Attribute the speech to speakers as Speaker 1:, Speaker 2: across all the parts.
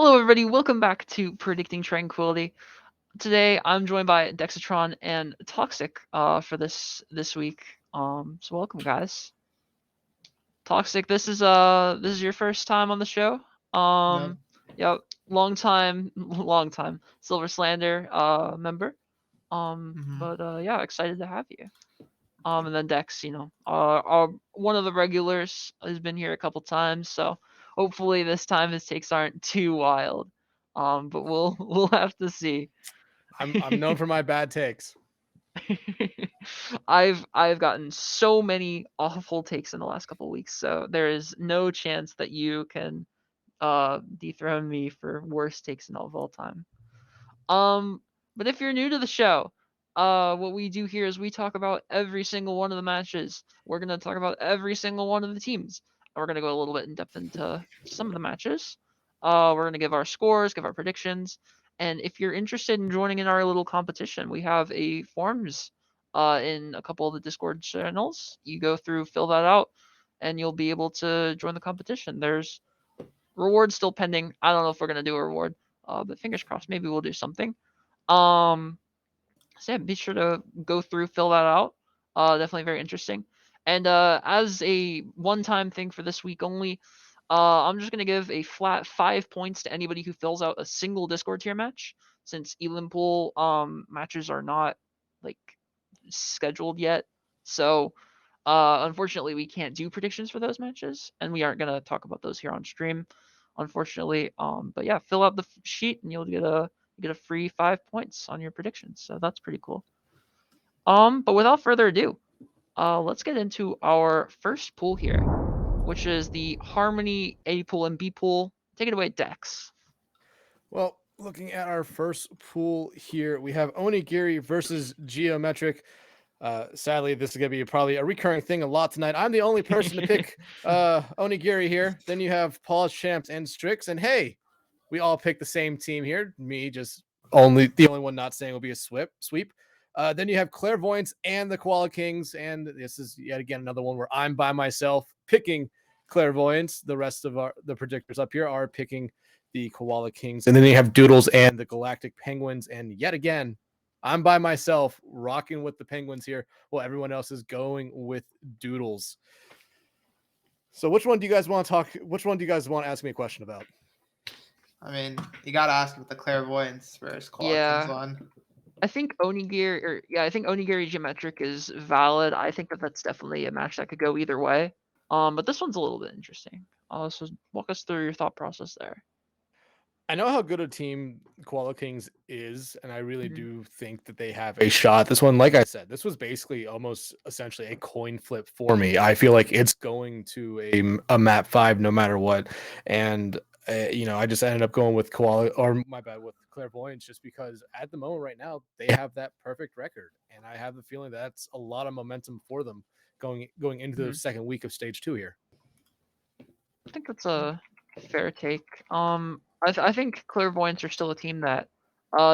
Speaker 1: Hello, everybody. Welcome back to Predicting Tranquility. Today, I'm joined by Dexatron and Toxic for this week. So welcome, guys. Toxic, this is your first time on the show.
Speaker 2: Yep.
Speaker 1: Yep, long time, long time Silver Slander member.
Speaker 2: hmm
Speaker 1: But yeah, excited to have you. And then Dex, one of the regulars has been here a couple times, so hopefully this time his takes aren't too wild. But we'll we'll have to see.
Speaker 2: I'm known for my bad takes.
Speaker 1: I've gotten so many awful takes in the last couple weeks, so there is no chance that you can dethrone me for worst takes in all time. Um, but if you're new to the show, what we do here is we talk about every single one of the matches. We're gonna talk about every single one of the teams. We're gonna go a little bit in depth into some of the matches. We're gonna give our scores, give our predictions, and if you're interested in joining in our little competition, we have a forms in a couple of the Discord channels. You go through, fill that out, and you'll be able to join the competition. There's rewards still pending. I don't know if we're gonna do a reward, but fingers crossed. Maybe we'll do something. Um, so yeah, be sure to go through, fill that out. Definitely very interesting. And as a one-time thing for this week only, I'm just gonna give a flat 5 points to anybody who fills out a single Discord tier match, since Elim Pool matches are not like scheduled yet. So unfortunately, we can't do predictions for those matches, and we aren't gonna talk about those here on stream, unfortunately. But yeah, fill out the sheet, and you'll get a free 5 points on your predictions. So that's pretty cool. But without further ado, let's get into our first pool here, which is the Harmony A pool and B pool. Take it away, Dex.
Speaker 2: Well, looking at our first pool here, we have Onigiri versus Geometric. Sadly, this is going to be probably a recurring thing a lot tonight. I'm the only person to pick Onigiri here. Then you have Paul's Champs and Strix. And hey, we all pick the same team here. Me, just the only one not saying will be a sweep. Then you have Clairvoyance and the Koala Kings. And this is yet again another one where I'm by myself picking Clairvoyance. The rest of the predictors up here are picking the Koala Kings. And then you have Doodles and the Galactic Penguins. And yet again, I'm by myself rocking with the Penguins here while everyone else is going with Doodles. So which one do you guys want to talk? Which one do you guys want to ask me a question about?
Speaker 3: I mean, you gotta ask with the clairvoyance versus Koala Kings
Speaker 1: Yeah,
Speaker 3: one.
Speaker 1: I think Onigiri Geometric is valid. I think that that's definitely a match that could go either way. But this one's a little bit interesting. So walk us through your thought process there.
Speaker 2: I know how good a team Koala Kings is, and I really
Speaker 1: Mhm.
Speaker 2: do think that they have a shot. This one, like I said, this was basically almost essentially a coin flip for me. I feel like it's going to a map 5 no matter what. And I just ended up going with Koala, or my bad, with Clairvoyance, just because at the moment right now they have that perfect record, and I have the feeling that's a lot of momentum for them going into the
Speaker 1: Mhm.
Speaker 2: second week of stage 2 here.
Speaker 1: I think that's a fair take. I think Clairvoyants are still a team that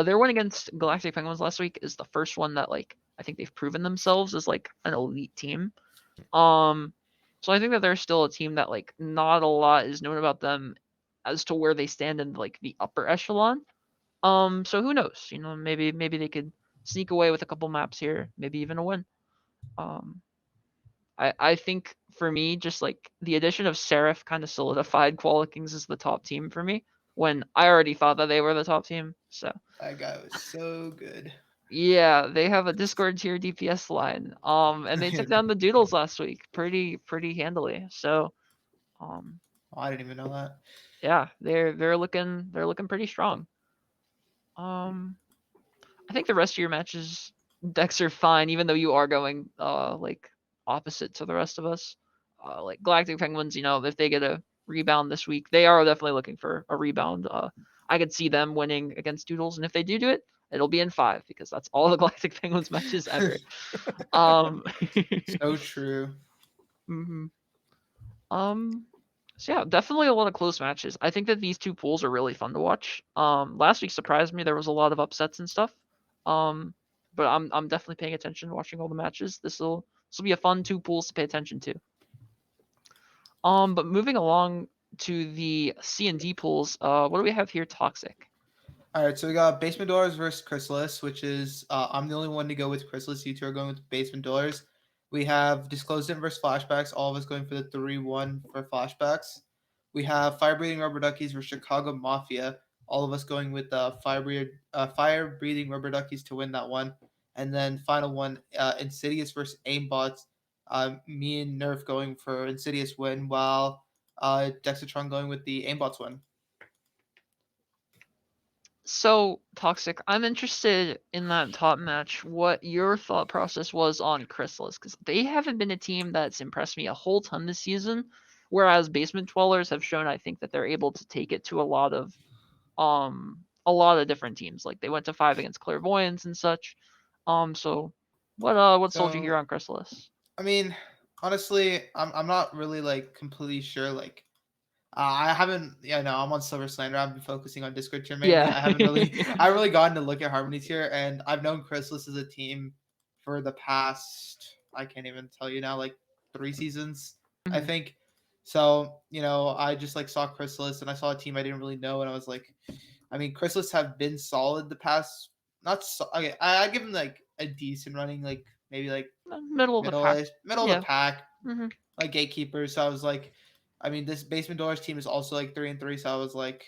Speaker 1: their win against Galactic Penguins last week is the first one that like I think they've proven themselves as like an elite team. Um, so I think that they're still a team that like not a lot is known about them as to where they stand in like the upper echelon. So who knows? Maybe they could sneak away with a couple maps here, maybe even a win. Um, I think for me, just like the addition of Seraph kind of solidified Koala Kings as the top team for me when I already thought that they were the top team. So
Speaker 3: That guy was so good.
Speaker 1: yeah, they have a Discord tier DPS line. And they took down the Doodles last week pretty handily. So um,
Speaker 3: Oh, I didn't even know that.
Speaker 1: yeah, they're looking pretty strong. Um, I think the rest of your matches decks are fine, even though you are going like opposite to the rest of us. Like Galactic Penguins, if they get a rebound this week, they are definitely looking for a rebound. I could see them winning against Doodles, and if they do it, it'll be in 5 because that's all the Galactic Penguins matches ever. Um,
Speaker 3: So true.
Speaker 1: mhm. um, so yeah, definitely a lot of close matches. I think that these two pools are really fun to watch. Last week surprised me. There was a lot of upsets and stuff. Um, but I'm definitely paying attention, watching all the matches. This will be a fun two pools to pay attention to. But moving along to the C and D pools. What do we have here? Toxic.
Speaker 3: All right, so we got Basement Doors versus Chrysalis, which is I'm the only one to go with Chrysalis. You two are going with Basement Doors. We have Disclosed It versus Flashbacks. All of us going for the 3-1 for Flashbacks. We have Fire Breathing Rubber Duckies versus Chicago Mafia. All of us going with Fire Breathing Rubber Duckies to win that one. And then final one, Insidious versus Aimbots. Me and Nerf going for Insidious win, while Dexatron going with the Aimbots win.
Speaker 1: So, Toxic, I'm interested in that top match what your thought process was on Chrysalis, because they haven't been a team that's impressed me a whole ton this season, whereas Basement Dwellers have shown, I think, that they're able to take it to a lot of different teams. Like they went to 5 against Clairvoyance and such. So what sold you here
Speaker 3: So
Speaker 1: on Chrysalis?
Speaker 3: I mean, honestly, I'm not really like completely sure. Like, I haven't. Yeah, no, I'm on Silver Slander. I've been focusing on Discord tier mainly.
Speaker 1: Yeah.
Speaker 3: I haven't really, I really gotten to look at Harmony tier, and I've known Chrysalis as a team for the past. I can't even tell you now, like 3 seasons, I
Speaker 1: Mhm.
Speaker 3: think. So I just like saw Chrysalis, and I saw a team I didn't really know, and I was like, I mean, Chrysalis have been solid the past. Not so. Okay, I give them like a decent running, like maybe like
Speaker 1: Middle of the pack.
Speaker 3: middle of
Speaker 1: Yeah.
Speaker 3: the pack,
Speaker 1: Hmm.
Speaker 3: like gatekeepers. So I was like, I mean, this Basement Doors team is also like 3-3. So I was like,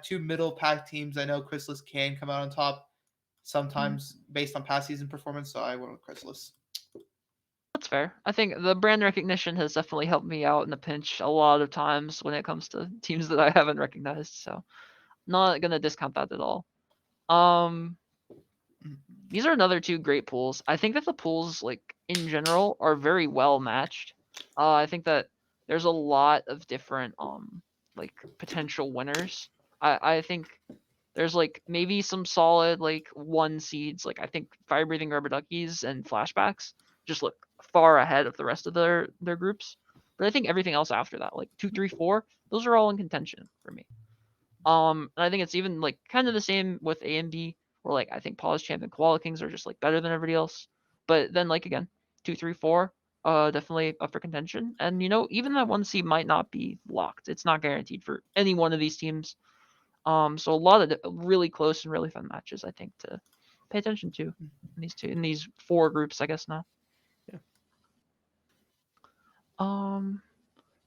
Speaker 3: two middle pack teams. I know Chrysalis can come out on top sometimes based on past season performance. So I went with Chrysalis.
Speaker 1: That's fair. I think the brand recognition has definitely helped me out in a pinch a lot of times when it comes to teams that I haven't recognized. So not gonna discount that at all. Um, these are another two great pools. I think that the pools, like in general, are very well matched. I think that there's a lot of different like potential winners. I think there's like maybe some solid like 1 seeds. Like I think Fire Breathing Rubber Duckies and Flashbacks just look far ahead of the rest of their groups. But I think everything else after that, like 2, 3, 4, those are all in contention for me. And I think it's even like kind of the same with A and B, where like I think Paul's Champ and Koala Kings are just like better than everybody else. But then like again, 2, 3, 4, definitely up for contention. And even that 1 seed might not be locked. It's not guaranteed for any one of these teams. So a lot of really close and really fun matches I think to pay attention to in these 4 groups, I guess now.
Speaker 2: Yeah.
Speaker 1: Um,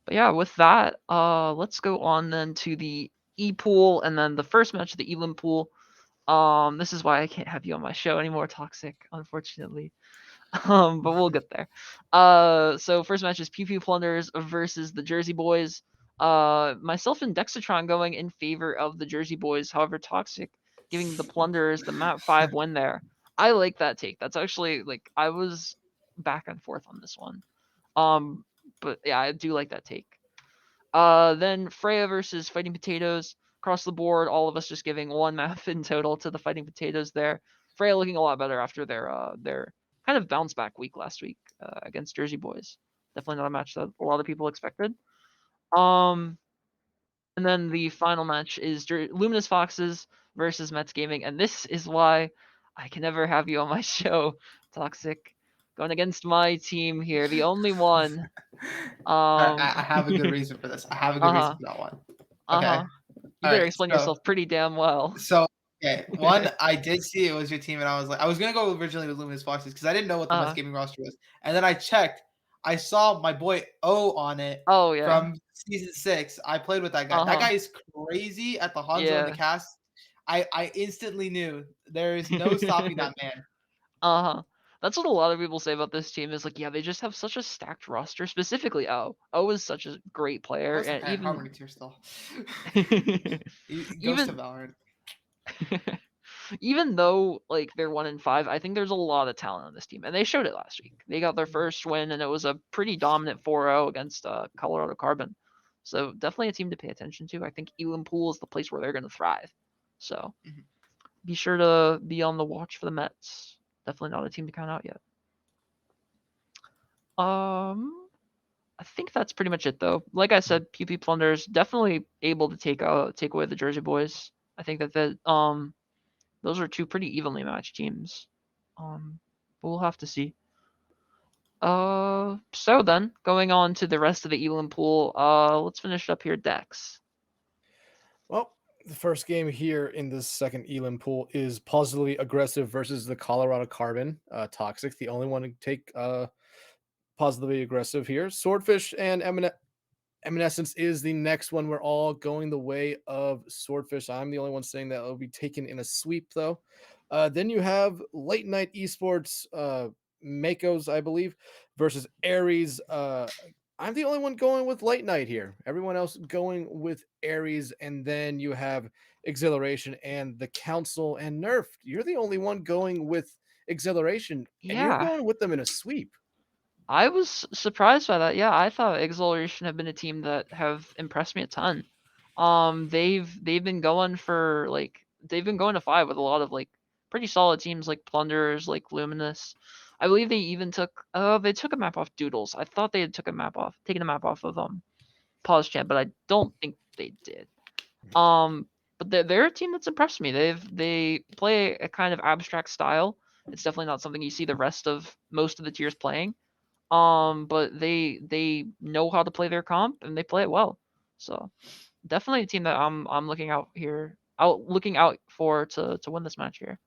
Speaker 1: but yeah, with that, let's go on then to the E pool and then the first match of the Elim pool. This is why I can't have you on my show anymore, Toxic, unfortunately. But we'll get there. So first match is Pew Pew Plunders versus the Jersey Boys. Myself and Dexatron going in favor of the Jersey Boys. However, Toxic giving the Plunderers the map 5 win there. I like that take. That's actually like I was back and forth on this one. Um, but yeah, I do like that take. Then Freya versus Fighting Potatoes. Across the board, all of us just giving 1 map in total to the Fighting Potatoes there. Freya looking a lot better after their kind of bounce back week last week against Jersey Boys. Definitely not a match that a lot of people expected. Um, and then the final match is Luminous Foxes versus Mets Gaming, and this is why I can never have you on my show, Toxic. Going against my team here, the only one.
Speaker 3: I
Speaker 1: Um,
Speaker 3: have a good reason for this. I have a good
Speaker 1: uh
Speaker 3: reason
Speaker 1: huh,
Speaker 3: for that one.
Speaker 1: uh
Speaker 3: Okay.
Speaker 1: huh. You
Speaker 3: All
Speaker 1: better
Speaker 3: right.
Speaker 1: explain
Speaker 3: So
Speaker 1: yourself pretty damn well.
Speaker 3: So okay, one I did see it was your team, and I was like, I was gonna go originally with Luminous Foxes because I didn't know what the Mets
Speaker 1: Uh,
Speaker 3: gaming roster was, and then I checked, I saw my boy O on it
Speaker 1: oh yeah,
Speaker 3: from season 6. I played with that guy.
Speaker 1: uh
Speaker 3: That
Speaker 1: huh,
Speaker 3: guy is crazy at the Hanzo and the
Speaker 1: yeah,
Speaker 3: cast. I instantly knew there is no stopping that man.
Speaker 1: uh huh. That's what a lot of people say about this team is like, yeah, they just have such a stacked roster. Specifically, O is such a great
Speaker 3: I
Speaker 1: player,
Speaker 3: wasn't
Speaker 1: and
Speaker 3: playing
Speaker 1: even
Speaker 3: Harmony tier still. He goes to
Speaker 1: even
Speaker 3: Valorant.
Speaker 1: even though like they're 1-5, I think there's a lot of talent on this team, and they showed it last week. They got their first win, and it was a pretty dominant 4-0 against Colorado Carbon. So definitely a team to pay attention to. I think Elam Pool is the place where they're going to thrive. So
Speaker 3: Mhm.
Speaker 1: be sure to be on the watch for the Mets. Definitely not a team to count out yet. I think that's pretty much it though. Like I said, PP Plunders definitely able to take away the Jersey Boys. I think that those are 2 pretty evenly matched teams. But we'll have to see. So then, going on to the rest of the Elam pool, let's finish up here, Dex.
Speaker 2: Well, the first game here in this second Elam pool is Positively Aggressive versus the Colorado Carbon Toxic. The only one to take Positively Aggressive here. Swordfish and Evanescence is the next one. We're all going the way of Swordfish. I'm the only one saying that will be taken in a sweep, though. Then you have Late Night Esports, Makos, I believe, versus Aries. I'm the only one going with Late Night here. Everyone else going with Aries. And then you have Exhilaration and the Council and Nerf. You're the only one going with Exhilaration, and you're
Speaker 1: Yeah,
Speaker 2: going with them in a sweep.
Speaker 1: I was surprised by that. Yeah, I thought Exhilaration have been a team that have impressed me a ton. They've been going for like they've been going to five with a lot of like pretty solid teams like Plunderers, like Luminous. I believe they took a map off Doodles. I thought they had taken a map off of Pause Champ, but I don't think they did. Um, but they're a team that's impressed me. They play a kind of abstract style. It's definitely not something you see the rest of most of the tiers playing. But they know how to play their comp and they play it well. So definitely a team that I'm looking out for to win this match here.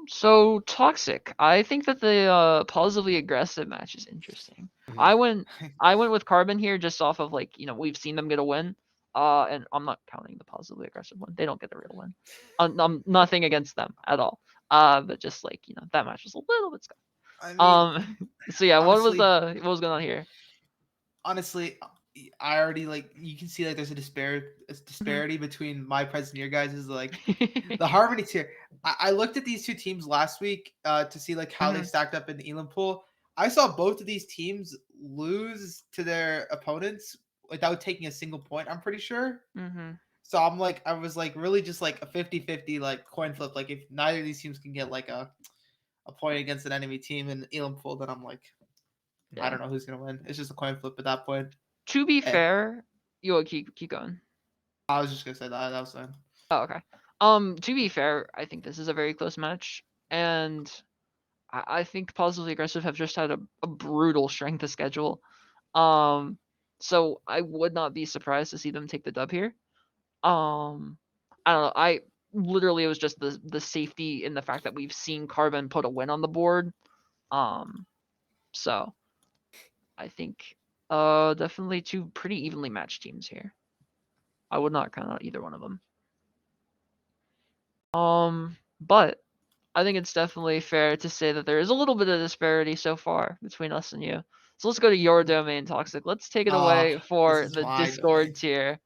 Speaker 1: So Toxic. I think that the positively aggressive match is interesting.
Speaker 2: Mhm.
Speaker 1: I went with Carbon here just off of like, we've seen them get a win. And I'm not counting the positively aggressive one. They don't get a real win. I'm nothing against them at all. But just like, that match was a little bit scuffed.
Speaker 3: I mean,
Speaker 1: Um so yeah,
Speaker 3: honestly,
Speaker 1: what was going on here?
Speaker 3: honestly, I already like you can see like there's a
Speaker 1: Mhm.
Speaker 3: disparity between my price and your guys' is like the harmony tier. I looked at these two teams last week to see like how they
Speaker 1: Mhm.
Speaker 3: stacked up in the Elam pool. I saw both of these teams lose to their opponents without taking a single point, I'm pretty sure.
Speaker 1: Mhm.
Speaker 3: So I was like really just like a 50-50 like coin flip. Like if neither of these teams can get like a point against an enemy team in the Elam pool, then I'm like, I
Speaker 1: Yeah.
Speaker 3: don't know who's gonna win. It's just a coin flip at that point.
Speaker 1: To be
Speaker 3: Eh,
Speaker 1: fair, you keep going.
Speaker 3: I was just gonna say that. That was fine.
Speaker 1: Oh, okay. To be fair, I think this is a very close match, and I think Positively Aggressive have just had a brutal strength of schedule. Um, so I would not be surprised to see them take the dub here. Um, I don't know. I literally it was just the safety in the fact that we've seen Carbon put a win on the board. Um, so I think definitely two pretty evenly matched teams here. I would not count out either one of them. But I think it's definitely fair to say that there is a little bit of disparity so far between us and you. So let's go to your domain, Toxic. Let's take it
Speaker 3: Oh,
Speaker 1: away
Speaker 3: this
Speaker 1: for
Speaker 3: is
Speaker 1: the
Speaker 3: my
Speaker 1: Discord
Speaker 3: domain.
Speaker 1: tier.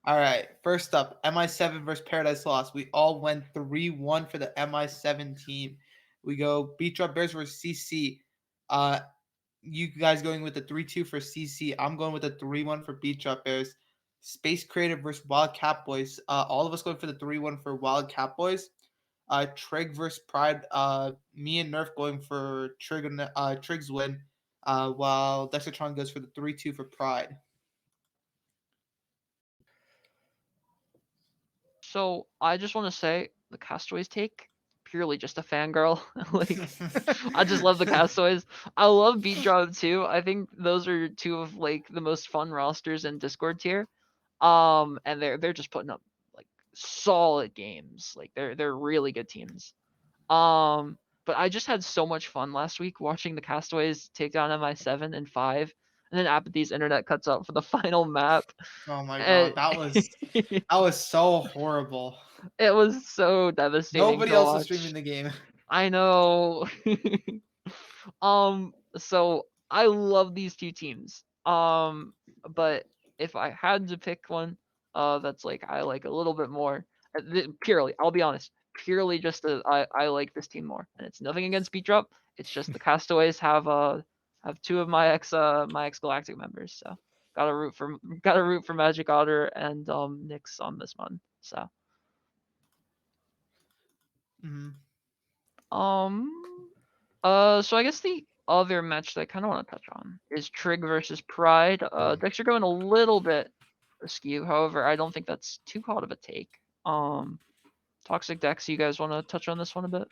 Speaker 3: All right. First up, MI7 versus Paradise Lost. We all went 3-1 for the MI7 team. We go Beat Drop Bears versus CC. Uh, you guys going with the 3-2 for CC. I'm going with the 3-1 for Beat Drop Bears. Space Creative versus Wild Cat Boys. All of us going for the 3-1 for Wild Cat Boys. Trig versus Pride. Me and Nerf going for Trig's win. While Dexatron goes for the 3-2 for Pride.
Speaker 1: So I just want to say the Castaways take purely just a fangirl. Like I just love the Castaways. I love Beat Drop too. I think those are two of like the most fun rosters in Discord tier. And they're just putting up like solid games. Like they're really good teams. But I just had so much fun last week watching the Castaways take down MI7 and 5, and then Apathy's internet cuts out for the final map.
Speaker 3: Oh my
Speaker 1: And
Speaker 3: god, that was so horrible.
Speaker 1: it was so devastating
Speaker 3: Nobody
Speaker 1: to
Speaker 3: else was streaming
Speaker 1: watch.
Speaker 3: the game.
Speaker 1: I know. So I love these two teams. But if I had to pick one, that's like I like a little bit more. Purely, I'll be honest. Purely just I like this team more, and it's nothing against Beat Drop. It's just the Castaways have two of my ex Galactic members, so gotta root for Magic Otter and Nyx on this one. So
Speaker 3: Mhm.
Speaker 1: um so I guess the other match that I kind of want to touch on is Trig versus Pride. Dexter going a little bit askew. However, I don't think that's too hot of a take. Toxic Dex, you guys want to touch on this one a bit?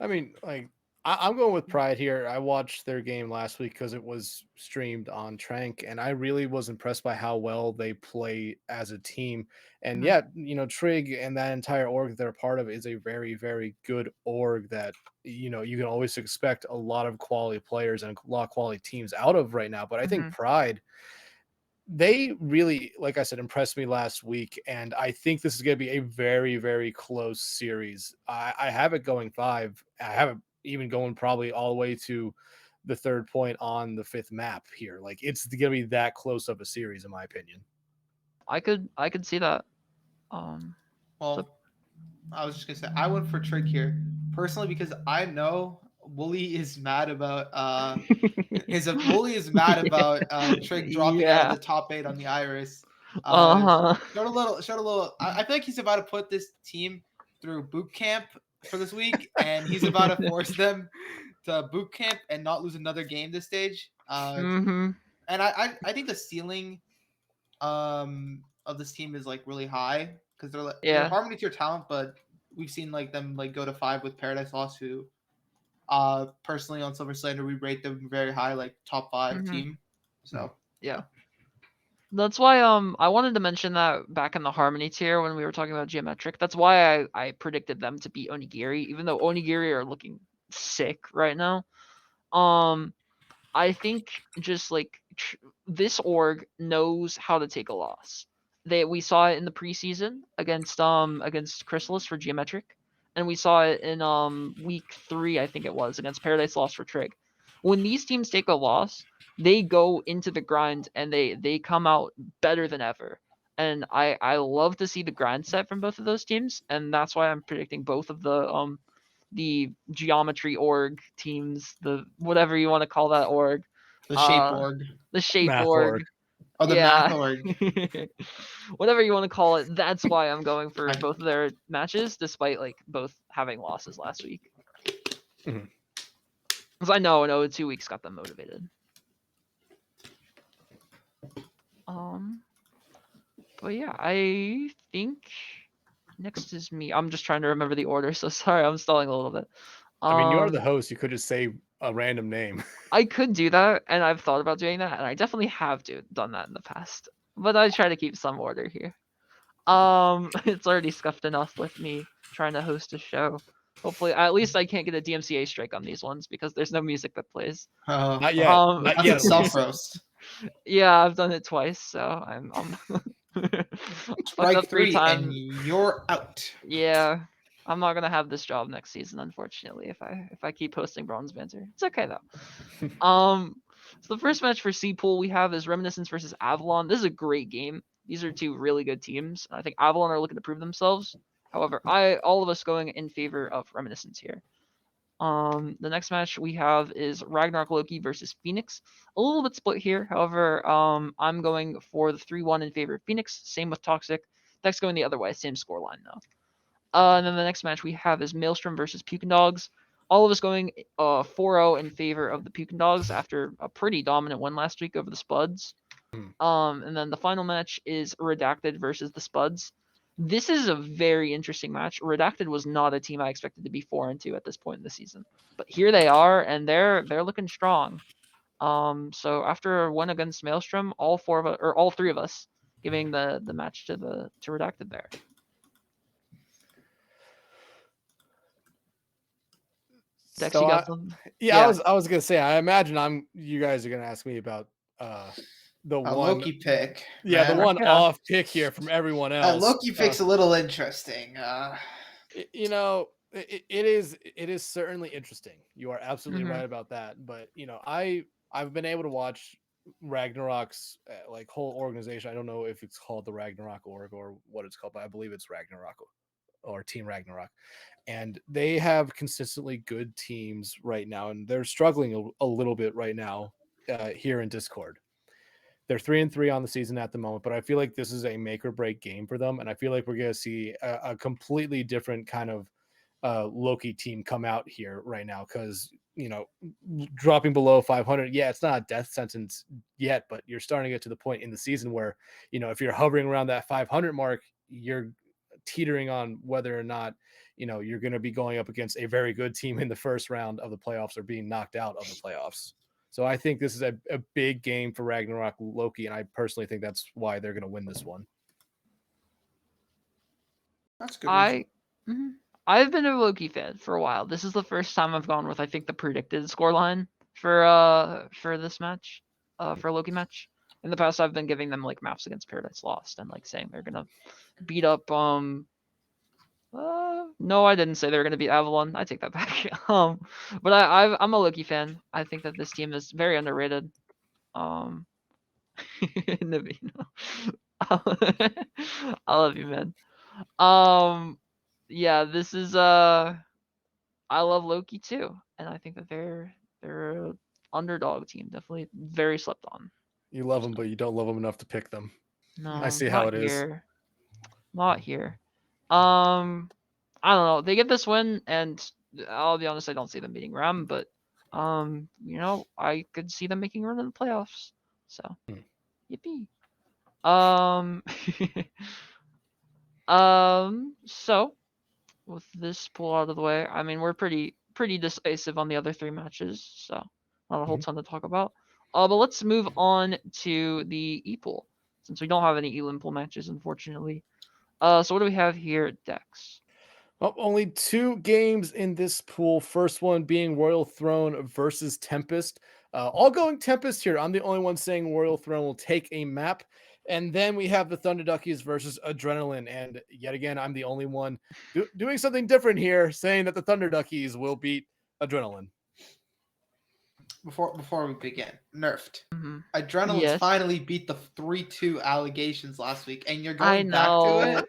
Speaker 2: I mean, like I'm going with Pride here. I watched their game last week because it was streamed on Trank, and I really was impressed by how well they play as a team. And
Speaker 1: Mhm.
Speaker 2: yeah, Trig and that entire org that they're part of is a very, very good org that you can always expect a lot of quality players and a lot of quality teams out of right now. But I think
Speaker 1: Mhm.
Speaker 2: Pride, they really, like I said, impressed me last week, and I think this is going to be a very, very close series. I have it going 5. I have it even going probably all the way to the third point on the fifth map here. Like it's going to be that close of a series, in my opinion.
Speaker 1: I could see that. So
Speaker 3: Well, I was just gonna say I went for Trig here personally because I know Wooly is mad about his Wooly is mad about Trig dropping out of
Speaker 1: yeah.
Speaker 3: the top 8 on the Iris. Uh,
Speaker 1: Uh-huh.
Speaker 3: showed a little. I think he's about to put this team through boot camp for this week, and he's about to force them to boot camp and not lose another game this stage.
Speaker 1: Mhm.
Speaker 3: And I think the ceiling of this team is like really high because they're
Speaker 1: Yeah.
Speaker 3: Harmony tier talent, but we've seen like them like go to 5 with Paradise Lost, who personally on Silver Slander we rate them very high, like top 5
Speaker 1: Mhm.
Speaker 3: team.
Speaker 2: Mhm.
Speaker 3: So
Speaker 1: Yeah.
Speaker 3: yeah.
Speaker 1: That's why I wanted to mention that back in the Harmony tier when we were talking about Geometric. That's why I predicted them to beat Onigiri, even though Onigiri are looking sick right now. Um I think just like this org knows how to take a loss. We saw it in the preseason against Chrysalis for Geometric, and we saw it in week 3 I think it was against Paradise Lost for Trig. When these teams take a loss, they go into the grind and they come out better than ever. And I love to see the grind set from both of those teams, and that's why I'm predicting both of the geometry org teams, the whatever you want to call that org,
Speaker 3: The shape
Speaker 1: uh,
Speaker 3: org
Speaker 1: the shape
Speaker 2: Math org.
Speaker 1: org,
Speaker 3: or the math
Speaker 1: yeah,
Speaker 3: org.
Speaker 1: whatever you want to call it. That's why I'm going for
Speaker 3: I,
Speaker 1: both of their matches, despite like both having losses last week,
Speaker 2: Mhm.
Speaker 1: because I know an 0-2 weeks got them motivated. Um, but yeah, I think next is me. I'm just trying to remember the order, so sorry, I'm stalling a little bit.
Speaker 2: I mean, you are the
Speaker 1: Um,
Speaker 2: host. You could just say a random name.
Speaker 1: I could do that, and I've thought about doing that, and I definitely have done that in the past. But I try to keep some order here. It's already scuffed enough with me trying to host a show. Hopefully, at least I can't get a DMCA strike on these ones because there's no music that plays.
Speaker 2: Not yet.
Speaker 1: Um,
Speaker 2: Not
Speaker 3: that's
Speaker 2: yet, at
Speaker 3: itself
Speaker 2: least.
Speaker 3: roast.
Speaker 1: yeah, I've done it twice, so I'm fucked
Speaker 3: Strike
Speaker 1: up 3
Speaker 3: 3 and
Speaker 1: times.
Speaker 3: you're out.
Speaker 1: Yeah, I'm not gonna have this job next season, unfortunately. If I keep hosting Bronze Banter, it's okay though. So the first match for C Pool we have is Reminiscence versus Avalon. This is a great game. These are two really good teams. I think Avalon are looking to prove themselves. However, all of us going in favor of Reminiscence here. The next match we have is Ragnarok Loki versus Phoenix. A little bit split here. However, I'm going for the 3-1 in favor of Phoenix. Same with Toxic. Deck's going the other way. Same scoreline though. And then the next match we have is Maelstrom versus Pukin Dogs. All of us going 4-0 in favor of the Pukin Dogs after a pretty dominant win last week over the Spuds.
Speaker 2: Mhm.
Speaker 1: And then the final match is Redacted versus the Spuds. This is a very interesting match. Redacted was not a team I expected to be 4-2 at this point in the season, but here they are, and they're looking strong. So after a win against Maelstrom, all 4 of us or all 3 of us giving the match to Redacted there. Dex, you
Speaker 2: So
Speaker 1: got something?
Speaker 2: yeah,
Speaker 1: Yeah.
Speaker 2: I was gonna say, I imagine you guys are gonna ask me about the
Speaker 3: A
Speaker 2: one
Speaker 3: Loki pick,
Speaker 2: yeah, the
Speaker 3: man.
Speaker 2: one
Speaker 1: Yeah.
Speaker 2: off pick here from everyone
Speaker 3: That
Speaker 2: else.
Speaker 3: Loki pick's a little interesting.
Speaker 2: It is certainly interesting. You are absolutely
Speaker 1: Mhm.
Speaker 2: right about that. But I've been able to watch Ragnarok's like whole organization. I don't know if it's called the Ragnarok org or what it's called, but I believe it's Ragnarok or Team Ragnarok, and they have consistently good teams right now, and they're struggling a little bit right now here in Discord. They're 3-3 on the season at the moment, but I feel like this is a make or break game for them, and I feel like we're going to see a completely different kind of Loki team come out here right now because dropping below 500, yeah, it's not a death sentence yet, but you're starting to get to the point in the season where if you're hovering around that 500 mark, you're teetering on whether or not you're going to be going up against a very good team in the first round of the playoffs or being knocked out of the playoffs. So I think this is a big game for Ragnarok Loki, and I personally think that's why they're going to win this one.
Speaker 3: That's good reason.
Speaker 1: I mhm. I've been a Loki fan for a while. This is the first time I've gone with I think the predicted scoreline for this match, for a Loki match. In the past, I've been giving them like maps against Paradise Lost and like saying they're gonna beat up no, I didn't say they were gonna beat Avalon. I take that back. But I'm a Loki fan. I think that this team is very underrated. Um, Navino. I love you, man. Yeah, this is I love Loki too, and I think that they're a underdog team, definitely very slept on.
Speaker 2: You love them, but you don't love them enough to pick them. I
Speaker 1: No,
Speaker 2: see how
Speaker 1: not
Speaker 2: it is.
Speaker 1: here, not here. Um, I don't know. They get this win, and I'll be honest, I don't see them beating Ram, but I could see them making a run in the playoffs. So,
Speaker 2: Hmm.
Speaker 1: yippee. Um, so with this pool out of the way, I mean we're pretty decisive on the other three matches, so not a whole
Speaker 2: Mhm.
Speaker 1: ton to talk about. But let's move on to the E pool since we don't have any Elim pool matches, unfortunately. So what do we have here, Dex?
Speaker 2: Well, only 2 games in this pool. First one being Royal Throne versus Tempest. All going Tempest here. I'm the only one saying Royal Throne will take a map. And then we have the Thunder Duckies versus Adrenaline. And yet again, I'm the only one doing something different here, saying that the Thunder Duckies will beat Adrenaline.
Speaker 3: Before we begin, nerfed.
Speaker 1: Mm-hmm.
Speaker 3: Adrenaline's
Speaker 1: Yes,
Speaker 3: finally beat the 3-2 allegations last week, and you're
Speaker 1: I
Speaker 3: going back to it.
Speaker 1: know,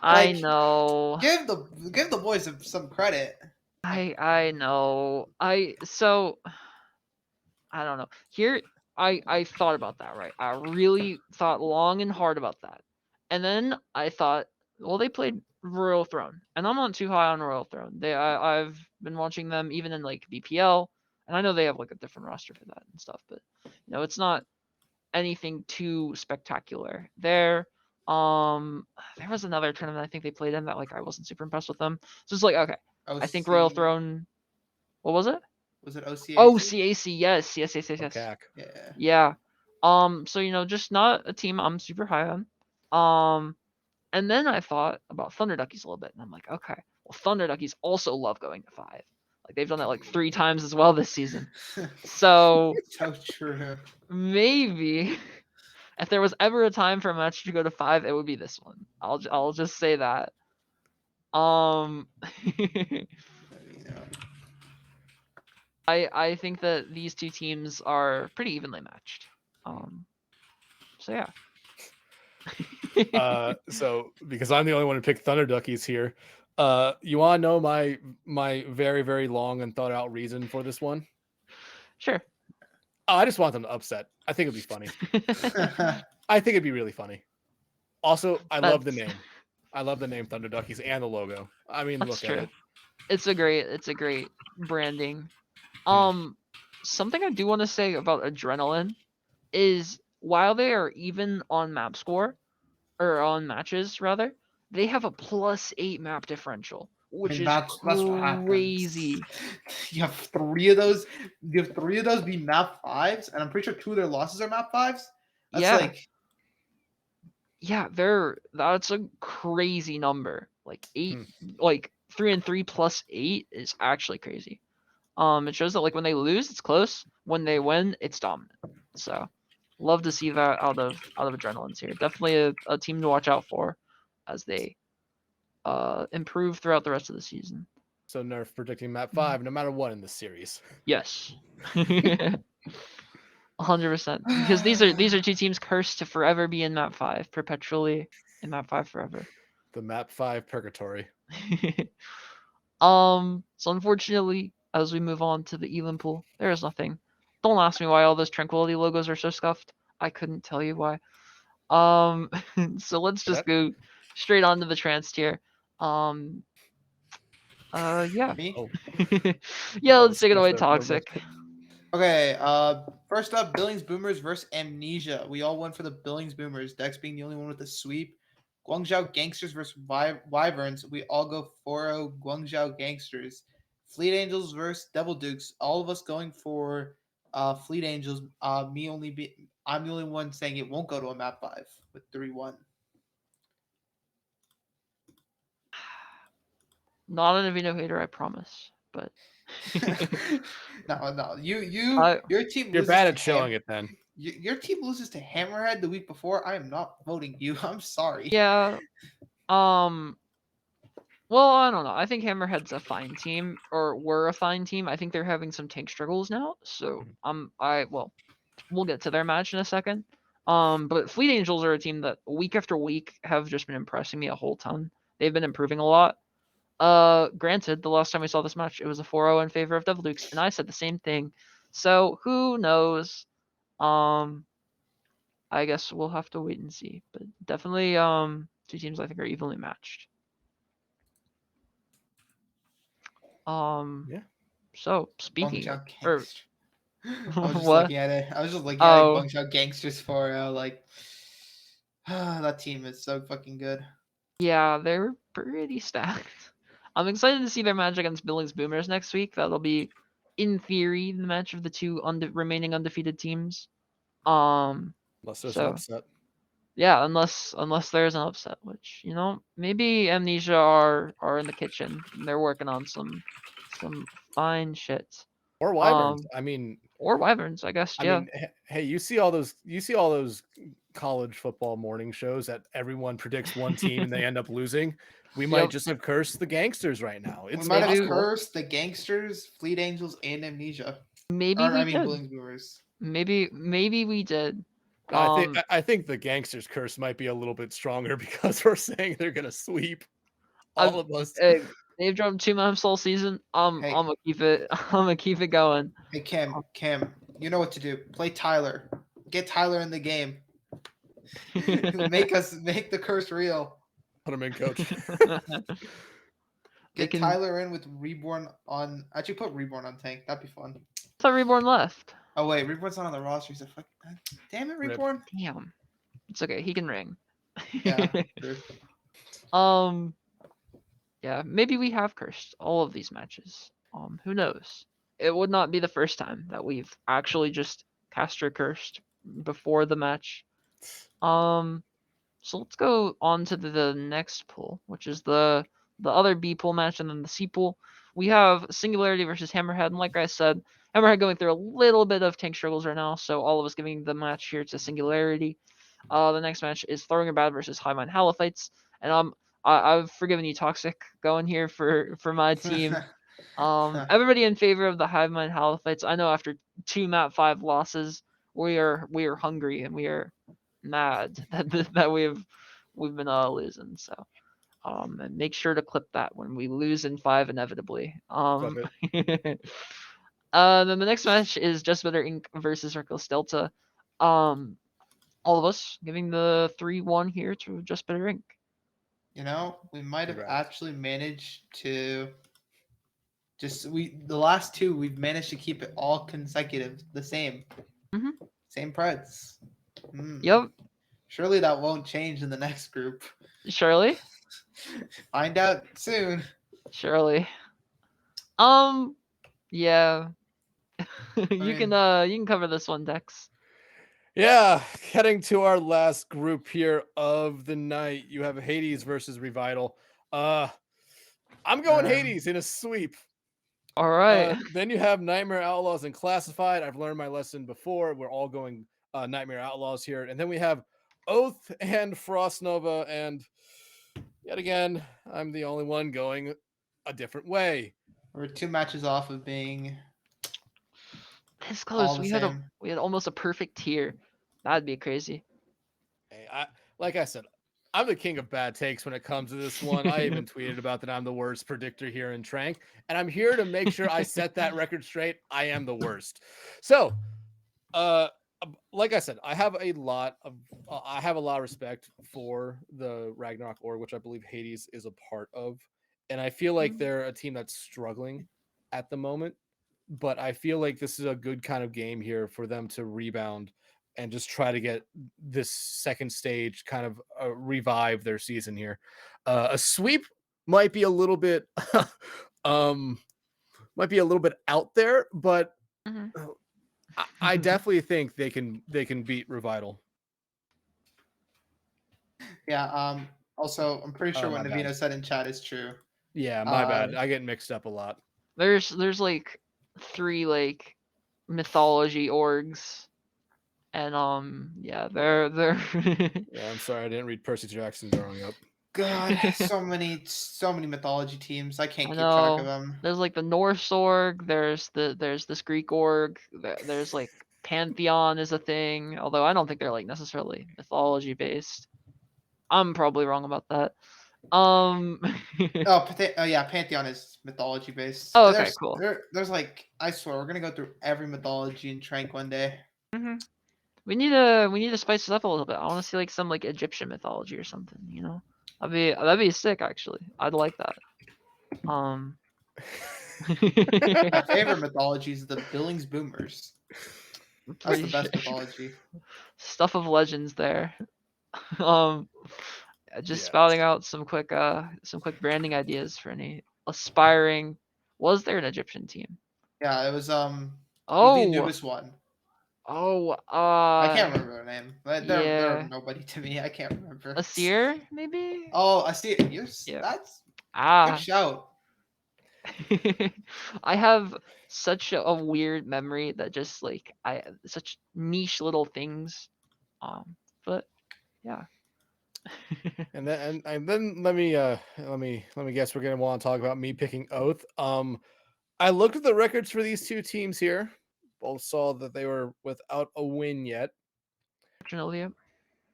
Speaker 1: I
Speaker 3: Like,
Speaker 1: know,
Speaker 3: give the boys some credit. Like,
Speaker 1: I know. I don't know. Here, I thought about that, right? I really thought long and hard about that. And then I thought, well, they played Royal Throne, and I'm not too high on Royal Throne. I've been watching them even in like BPL, and I know they have like a different roster for that and stuff, but it's not anything too spectacular. There was another tournament I think they played in that like I wasn't super impressed with them. So it's like, okay, I think Royal
Speaker 3: OC,
Speaker 1: Throne. What was it?
Speaker 3: was it
Speaker 1: Oh,
Speaker 3: OCAC?
Speaker 1: CAC. Yes, yes, yes, yes,
Speaker 2: Oh,
Speaker 1: yes.
Speaker 2: CAC.
Speaker 3: Yeah.
Speaker 1: Yeah. So just not a team I'm super high on. And then I thought about Thunder Duckies a little bit, and I'm like, okay, well, Thunder Duckies also love going to 5. Like they've done that like 3 times as well this season. So
Speaker 3: So true.
Speaker 1: maybe if there was ever a time for a match to go to 5, it would be this one. I'll just say that. Um, I think that these two teams are pretty evenly matched. So yeah.
Speaker 2: So because I'm the only one to pick Thunder Duckies here, you want to know my very, very long and thought out reason for this one?
Speaker 1: Sure.
Speaker 2: Oh, I just want them to upset. I think it'd be funny. I think it'd be really funny. Also, I love the
Speaker 1: That's
Speaker 2: name. I love the name Thunder Duckies and the logo. I mean,
Speaker 1: that's
Speaker 2: look at
Speaker 1: true.
Speaker 2: it.
Speaker 1: It's a great branding.
Speaker 2: Hmm.
Speaker 1: Something I do want to say about Adrenaline is while they are even on map score or on matches rather, they have a +8 map differential,
Speaker 3: I
Speaker 1: which
Speaker 3: mean,
Speaker 1: is
Speaker 3: that's what happens.
Speaker 1: crazy.
Speaker 3: You have 3 of those. You have 3 of those be map 5s, and I'm pretty sure 2 of their losses are map 5s. That's
Speaker 1: Yeah,
Speaker 3: like,
Speaker 1: yeah, that's a crazy number. Like 8,
Speaker 2: Hmm.
Speaker 1: like 3 and 3 +8 is actually crazy. It shows that like when they lose, it's close. When they win, it's dominant. So, love to see that out of Adrenaline's here. Definitely a team to watch out for as they improve throughout the rest of the season.
Speaker 2: So Nerf predicting map
Speaker 1: Mhm.
Speaker 2: 5, no matter what in this series.
Speaker 1: Yes. 100%. Because these are two teams cursed to forever be in map 5, perpetually in map 5 forever.
Speaker 2: The map 5 purgatory.
Speaker 1: So unfortunately, as we move on to the Elim pool, there is nothing. Don't ask me why all those Tranquility logos are so scuffed. I couldn't tell you why. So let's just
Speaker 2: That
Speaker 1: go straight on to the trans tier. Yeah.
Speaker 3: me.
Speaker 2: oh,
Speaker 1: Yeah,
Speaker 2: that
Speaker 1: let's
Speaker 2: was
Speaker 1: take it
Speaker 2: scuffed
Speaker 1: away,
Speaker 2: there for a bit.
Speaker 1: Toxic.
Speaker 3: Okay, first up, Billings Boomers versus Amnesia. We all went for the Billings Boomers, Dex being the only one with the sweep. Guangzhou Gangsters versus Wyverns. We all go 4-0 Guangzhou Gangsters. Fleet Angels versus Devil Dukes. All of us going for Fleet Angels. I'm the only one saying it won't go to a map 5 with 3-1.
Speaker 1: Not an Avino hater, I promise. But
Speaker 3: No.
Speaker 1: I
Speaker 3: Your team
Speaker 2: You're
Speaker 3: loses
Speaker 2: bad
Speaker 3: to
Speaker 2: at showing it then.
Speaker 3: Your team loses to Hammerhead the week before. I am not voting you. I'm sorry.
Speaker 1: yeah. Um. Well, I don't know. I think Hammerhead's a fine team, or were a fine team. I think they're having some tank struggles now. So we'll get to their match in a second. But Fleet Angels are a team that week after week have just been impressing me a whole ton. They've been improving a lot. Granted, the last time we saw this match, it was a 4-0 in favor of Devil Dukes, and I said the same thing. So who knows? Um, I guess we'll have to wait and see. But definitely, two teams I think are evenly matched. Um,
Speaker 2: Yeah.
Speaker 1: so speaking of,
Speaker 3: Guangzhou
Speaker 1: or
Speaker 3: Gangsters. I was just
Speaker 1: what?
Speaker 3: looking at it. I was just looking at it.
Speaker 1: Oh,
Speaker 3: Guangzhou Gangsters for that team is so fucking good.
Speaker 1: yeah, they're pretty stacked. I'm excited to see their match against Billings Boomers next week. That'll be, in theory, the match of the two remaining undefeated teams.
Speaker 2: Unless there's an
Speaker 1: So
Speaker 2: upset.
Speaker 1: yeah, unless there's an upset, which maybe Amnesia are in the kitchen. They're working on some fine shit.
Speaker 2: Or Wyverns.
Speaker 1: Um,
Speaker 2: I mean,
Speaker 1: or Wyverns, I guess. Yeah.
Speaker 2: hey, you see all those college football morning shows that everyone predicts one team and they end up losing. We might
Speaker 1: Yep.
Speaker 2: just have cursed the gangsters right now.
Speaker 3: We
Speaker 2: It's
Speaker 3: might have
Speaker 1: Maybe
Speaker 2: possible.
Speaker 3: cursed the Gangsters, Fleet Angels, and Amnesia.
Speaker 1: maybe
Speaker 3: Or
Speaker 1: we
Speaker 3: I mean,
Speaker 1: did.
Speaker 3: Billings Brewers.
Speaker 1: Maybe we did.
Speaker 2: I think
Speaker 1: Um,
Speaker 2: I think the gangsters curse might be a little bit stronger because we're saying they're gonna sweep all
Speaker 1: I've
Speaker 2: of us.
Speaker 1: uh, they've dropped 2 maps all season. I'm
Speaker 3: Hey,
Speaker 1: gonna keep it. I'm gonna keep it going.
Speaker 3: hey, Cam, you know what to do. Play Tyler. Get Tyler in the game. Make the curse real.
Speaker 2: Put them in, coach.
Speaker 1: They
Speaker 3: Get
Speaker 1: can.
Speaker 3: Tyler in with Reborn on. Actually, put Reborn on tank. That'd be fun.
Speaker 1: I thought Reborn left.
Speaker 3: Oh wait, Reborn's not on the roster. He's a fuck. Damn it,
Speaker 2: Rip.
Speaker 3: Reborn.
Speaker 1: Damn. It's okay. He can ring.
Speaker 3: Yeah. True.
Speaker 1: um. Yeah. Maybe we have cursed all of these matches. Who knows? It would not be the first time that we've actually just caster cursed before the match. Um. So let's go on to the next pool, which is the other B pool match, and then the C pool. We have Singularity versus Hammerhead, and like I said, Hammerhead going through a little bit of tank struggles right now, so all of us giving the match here to Singularity. The next match is Throwing a Bad versus Highmind Halophites, and I've forgiven you, Toxic, going here for my team. Everybody in favor of the Highmind Halophites. I know after 2 map 5 losses, we are hungry and we are mad that we've been losing. So and make sure to clip that when we lose in 5 inevitably.
Speaker 2: Clip it.
Speaker 1: Then the next match is Just Better Inc. versus Reckless Delta. All of us giving the 3-1 here to Just Better Inc.
Speaker 3: We might have
Speaker 2: Congrats.
Speaker 3: actually managed to the last two we've managed to keep it all consecutive, the same,
Speaker 1: Mhm.
Speaker 3: same Preds.
Speaker 1: Yep,
Speaker 3: Surely that won't change in the next group.
Speaker 1: Shirley.
Speaker 3: Find out soon.
Speaker 1: Shirley. Yeah.
Speaker 3: I mean,
Speaker 1: You can cover this one, Dex.
Speaker 2: Yeah, heading to our last group here of the night. You have Hades versus Revital. I'm going
Speaker 3: um,
Speaker 2: Hades in a sweep.
Speaker 1: All right.
Speaker 2: Then you have Nightmare Outlaws and Classified. I've learned my lesson before. We're all going Nightmare Outlaws here. And then we have Oath and Frost Nova. And yet again, I'm the only one going a different way.
Speaker 3: we're 2 matches off of being
Speaker 1: This
Speaker 3: all
Speaker 1: close.
Speaker 3: the
Speaker 1: We had
Speaker 3: same.
Speaker 1: almost a perfect tier. That'd be crazy.
Speaker 2: Hey, like I said, I'm the king of bad takes when it comes to this one. I even tweeted about that I'm the worst predictor here in Trank, and I'm here to make sure I set that record straight. I am the worst. So, uh, like I said, I have a lot of respect for the Ragnarok org, which I believe Hades is a part of, and I feel like they're a team that's struggling at the moment. But I feel like this is a good kind of game here for them to rebound and just try to get this second stage kind of revive their season here. A sweep might be a little bit um might be a little bit out there, but
Speaker 1: Mhm.
Speaker 2: uh, I definitely think they can beat Revital.
Speaker 3: Yeah. Also, I'm pretty sure
Speaker 2: My
Speaker 3: what
Speaker 2: bad.
Speaker 3: Navino said in chat is true.
Speaker 2: Yeah, my
Speaker 3: Uh,
Speaker 2: bad. I get mixed up a lot.
Speaker 1: There's like 3 like mythology orgs, and yeah, they're
Speaker 2: Yeah, I'm sorry I didn't read Percy Jackson growing up.
Speaker 3: God, so many mythology teams. I can't
Speaker 1: I
Speaker 3: keep track of
Speaker 1: know.
Speaker 3: them.
Speaker 1: There's like the Norse org. There's this Greek org. There's like Pantheon is a thing. Although I don't think they're like necessarily mythology based. I'm probably wrong about that. Um.
Speaker 3: Oh yeah, Pantheon is mythology based.
Speaker 1: Oh,
Speaker 3: And
Speaker 1: okay, cool.
Speaker 3: there's like I swear we're gonna go through every mythology in Trank one day.
Speaker 1: Hmm. We need to spice it up a little bit. I want to see like some like Egyptian mythology or something. That'd be sick actually. I'd like that. Um.
Speaker 3: My favorite mythology is the Billings Boomers. That's the
Speaker 1: Pretty sure.
Speaker 3: best mythology.
Speaker 1: Stuff of legends there. Um. Just
Speaker 2: Yeah.
Speaker 1: spouting out some quick branding ideas for any aspiring. Was there an Egyptian team?
Speaker 3: Yeah, it was the
Speaker 1: Oh,
Speaker 3: Anubis one.
Speaker 1: oh,
Speaker 3: I can't remember their name. They're
Speaker 1: yeah,
Speaker 3: nobody to me. I can't remember.
Speaker 1: Asir maybe.
Speaker 3: Oh, I see it.
Speaker 1: Yeah.
Speaker 3: That's good
Speaker 1: Ah,
Speaker 3: shout.
Speaker 1: I have such a weird memory that just like I such niche little things. But yeah.
Speaker 2: And then let me guess we're gonna want to talk about me picking Oath. I looked at the records for these two teams here. Both saw that they were without a win yet,
Speaker 1: Fortunately,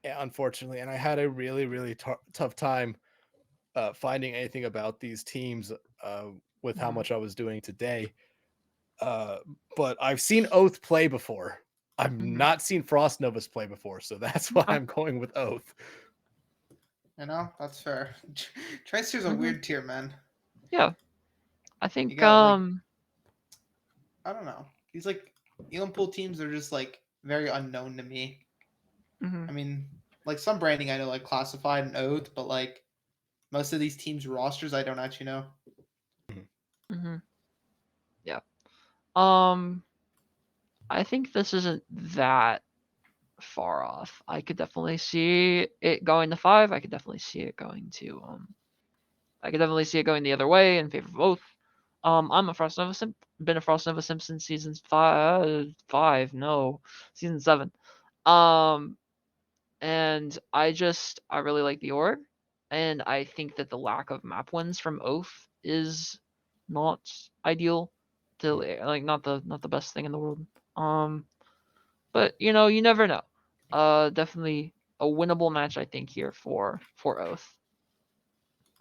Speaker 2: unfortunately, and I had a really really tough time finding anything about these teams uh, with how
Speaker 1: mhm,
Speaker 2: much I was doing today. Uh, but I've seen Oath play before. I've
Speaker 1: mhm.
Speaker 2: not seen Frost Novas play before, so that's why
Speaker 1: Okay.
Speaker 2: I'm going with Oath.
Speaker 3: That's fair. Tracer's a
Speaker 1: Mhm.
Speaker 3: weird tier, man.
Speaker 1: Yeah, I
Speaker 3: You
Speaker 1: think
Speaker 3: got like I don't know. These like Elon Pool teams are just like very unknown to me.
Speaker 1: mhm,
Speaker 3: I mean, like some branding I know like Classified and Oath, but like most of these teams rosters I don't actually know.
Speaker 1: mhm. Yeah. Um, I think this isn't that far off. I could definitely see it going to 5. I could definitely see it going to I could definitely see it going the other way in favor of both. I'm a Frost Nova Simp. Been a Frost Nova Simp since season 5. No, season 7. Um, and I really like the org, and I think that the lack of map wins from Oath is not ideal. To like not the best thing in the world. Um, but you never know. Definitely a winnable match I think here for Oath.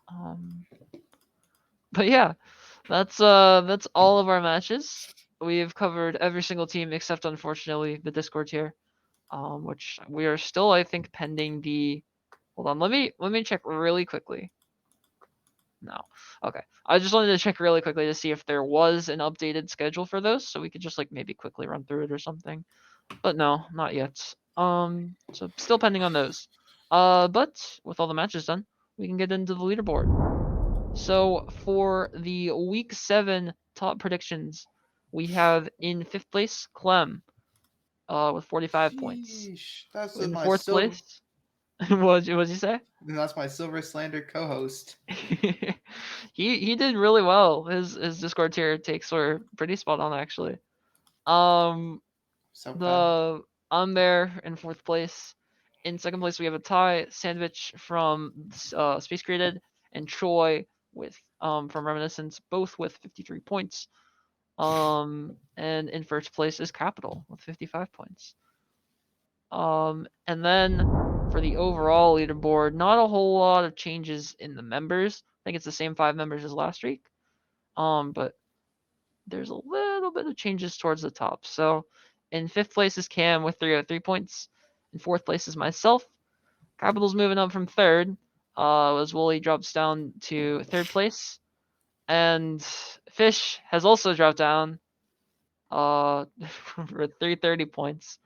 Speaker 1: Um, but yeah, that's all of our matches. We've covered every single team except unfortunately the Discord here. Which we are still I think pending the. Hold on, let me check really quickly. No. Okay. I just wanted to check really quickly to see if there was an updated schedule for those, so we could just like maybe quickly run through it or something. But no, not yet. So still pending on those. But with all the matches done, we can get into the leaderboard. So for the week 7 top predictions, we have in 5th place Clem, with 45 points.
Speaker 3: Sheesh. That's
Speaker 1: In
Speaker 3: my
Speaker 1: 4th
Speaker 3: silver
Speaker 1: place, what'd you say?
Speaker 3: that's my Silver Slander co-host.
Speaker 1: He did really well. His Discord tier takes were pretty spot on actually. Um,
Speaker 3: So proud.
Speaker 1: the I'm there in 4th place. In 2nd place, we have a tie sandwich from Space Created and Troy with from Reminiscence, both with 53 points. And in 1st place is Capital with 55 points. And then for the overall leaderboard, not a whole lot of changes in the members. I think it's the same 5 members as last week. But there's a little bit of changes towards the top. So in 5th place is Cam with 303 points. In 4th place is myself. Capital's moving up from 3rd. As Wooly drops down to 3rd place. And Fish has also dropped down for 330 points.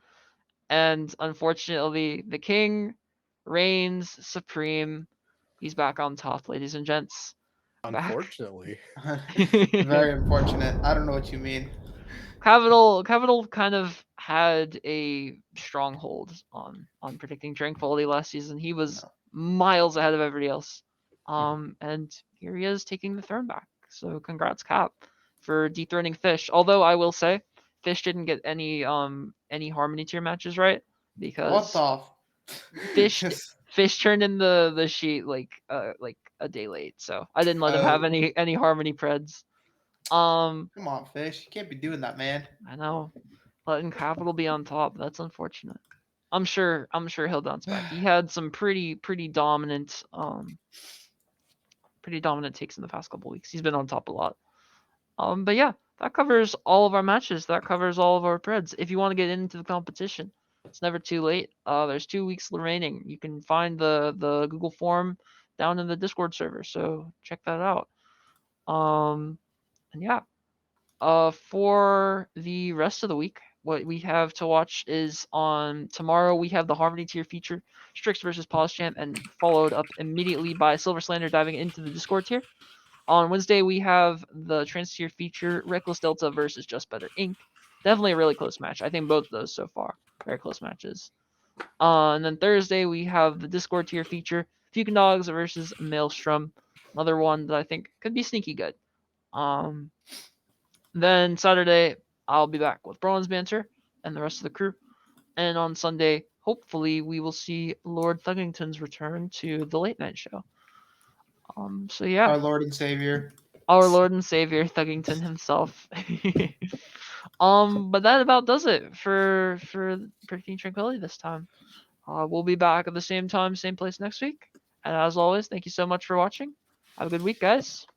Speaker 1: And unfortunately, the king reigns supreme. He's back on top, ladies and gents. Back.
Speaker 2: Unfortunately.
Speaker 3: Very unfortunate. I don't know what you mean.
Speaker 1: Capital kind of had a stronghold on predicting Tranquility last season. He was
Speaker 3: No.
Speaker 1: miles ahead of everybody else.
Speaker 2: Mhm.
Speaker 1: And here he is taking the throne back. So congrats, Cap, for dethroning Fish. Although I will say, Fish didn't get any Harmony tier matches right
Speaker 3: What
Speaker 1: because
Speaker 3: the?
Speaker 1: Fish
Speaker 3: Just
Speaker 1: Fish turned in the sheet like a day late. So I didn't let him have
Speaker 3: oh,
Speaker 1: any Harmony preds. Um,
Speaker 3: come on, fish. You can't be doing that, man.
Speaker 1: I know letting Capital be on top. That's unfortunate. I'm sure he'll bounce back. He had some pretty dominant takes in the past couple weeks. He's been on top a lot. But yeah, that covers all of our matches. That covers all of our threads. If you want to get into the competition, it's never too late. There's 2 weeks remaining. You can find the Google form down in the Discord server, so check that out. And yeah, for the rest of the week, what we have to watch is on tomorrow we have the Harmony tier feature, Strix versus PosChamp, and followed up immediately by Silver Slander diving into the Discord tier. On Wednesday we have the Trans tier feature, Reckless Delta versus Just Better Inc. Definitely a really close match. I think both of those so far very close matches. And then Thursday we have the Discord tier feature, Fukin Dogs versus Maelstrom. Another one that I think could be sneaky good. Um, then Saturday, I'll be back with Bronze Banter and the rest of the crew. And on Sunday, hopefully, we will see Lord Thuggington's return to the late night show. So yeah,
Speaker 3: Our Lord and Savior.
Speaker 1: our Lord and Savior Thuggington himself. But that about does it for Predicting Tranquility this time. We'll be back at the same time, same place next week. And as always, thank you so much for watching. Have a good week, guys.